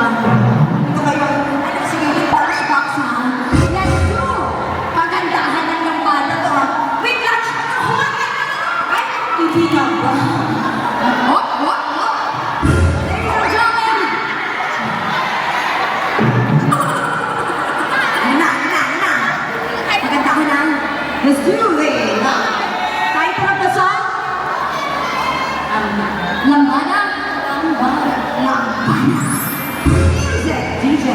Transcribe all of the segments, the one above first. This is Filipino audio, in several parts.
ba? Ito kayo, anak, sige, flashback sa let's go! Pagandahan ng yung bata to. Wait lang! Ay, hindi na ba? What? Ladies and gentlemen! Na. Pagandahan na. Let's do it! Title of the song? Lambada? Music, DJ.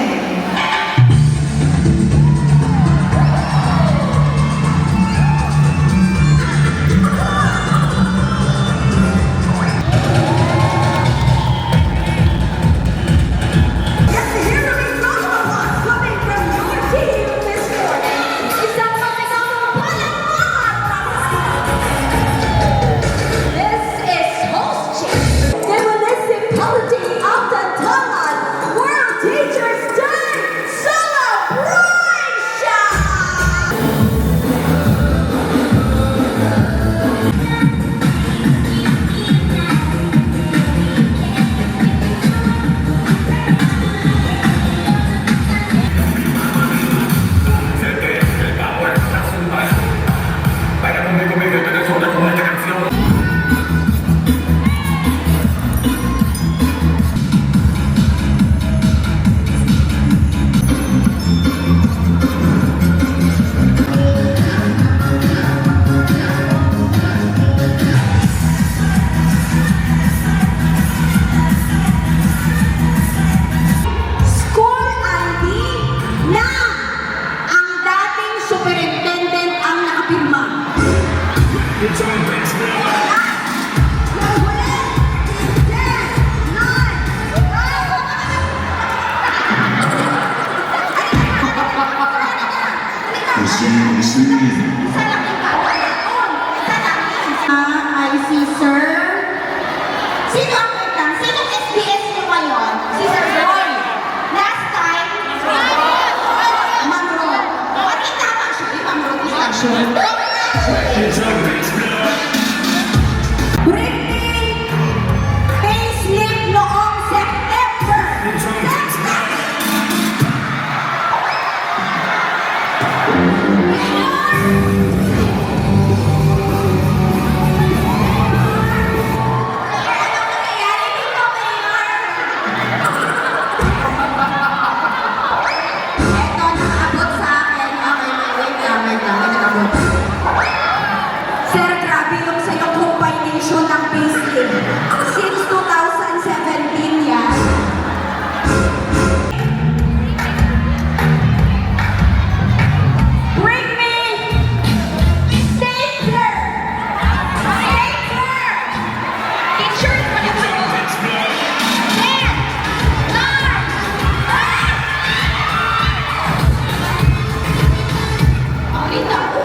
I see, sir. Sino ang wait? Sinong SBS niyo ngayon? Si Sir Roy. Last time, Ma'am Ro. Bakit tama siya? Ma'am Ro, isa siya. Britney payslip noong September. Sir, grabe yung sa yung combination ng payslip. Since 2017 yan. Bring me stapler! Stapler! Pictures mo na kayo. 10, 9, ulit ako.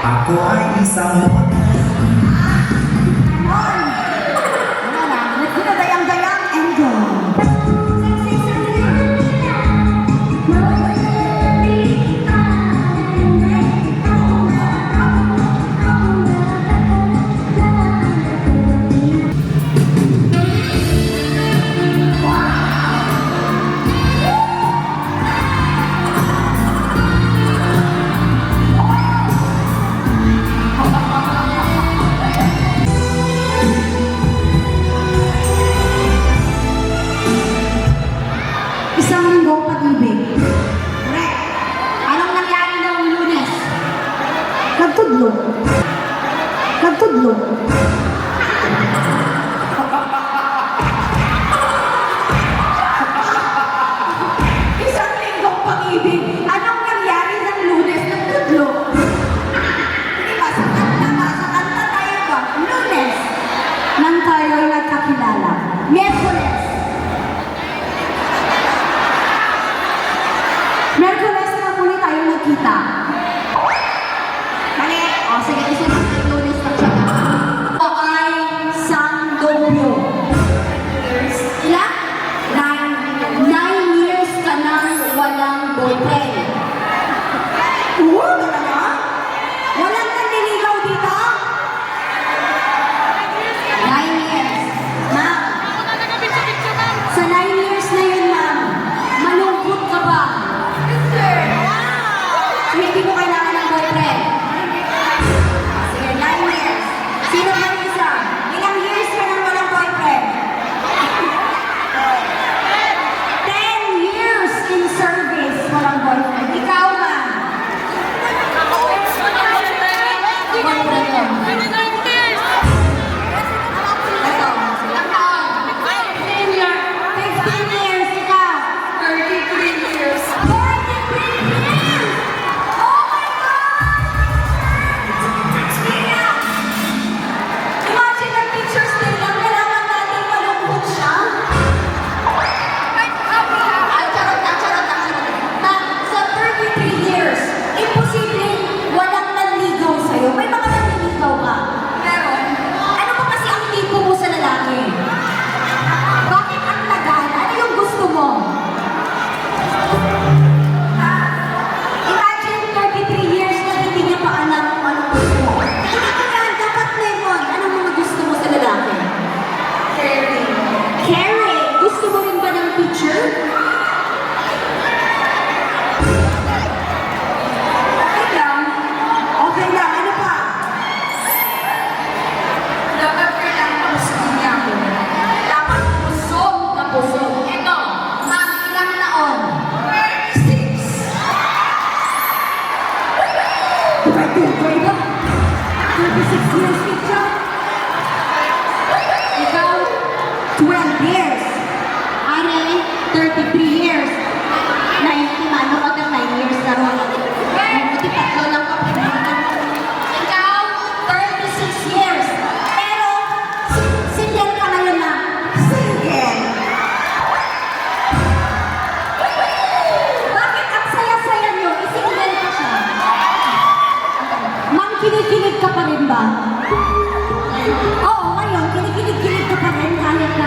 Ako ay isang Dayang-dayang and go. tudlo. Isang linggong pag-ibig. Anong nangyari ng Lunes ng tudlo? Di ba? Sa kanta tayo ba? Lunes. Nang tayo ay nagkakilala. Miyerkules. Miyerkules na muli tayo nagkita. Mali. O, sige, isip mo yung Lunes na siya. O ay Sandoyo. Ilan? 9 years ka nang walang boyfriend. Oo, talaga? Walang nanliligaw dito? 9 years. Ma'am, sa 9 years na yun, ma'am, malungkot ka ba? So, hindi mo kailangan ng boyfriend? Sige, 9 years. Sino ba yung isa? Ilang years ka nang walang boyfriend? 10 years in service, walang boyfriend. Ikaw, ma'am. Boyfriend mo. Ito, ilang taon? 15 years, ikaw. 33 years. 43 years! Oh my God! Tina! Imagine ang pictures nila, nalaman natin malungkot siya. Ay, charot lang, charot lang, charot lang. Na, sa 33 years, imposible walang nanligaw sa'yo. May mga nanligaw ka. Pero, ano ba kasi ang tipo mo sa lalaki? Bakit ang tagal? Ano yung gusto mo? Imagine 33 years na hindi niya pa alam kung anong gusto mo. Hindi ko yan, dapat lemon. Anong mga gusto mo sa lalaki? Caring. Caring! Gusto mo rin ba ng picture? Okay lang. Okay lang. Ano pa? Dapat kailangan gusto niya ako. Dapat busog na busog. Ito, ma'am, ilang taon? 36. Tuloy ba? 36 years picture? Ikaw, 12 years. Are, 33 years. 90, ano ka ng 9 years na ron? Buti tatlo lang ka pa. Ikaw, 36 years. Pero, single ka ngayon na. Single. Bakit ang saya-saya niyo? Isingle ka siya. Ma'am, kinikilig ka pa rin ba? Oo, ngayon, kinikilig ka pa rin kahit na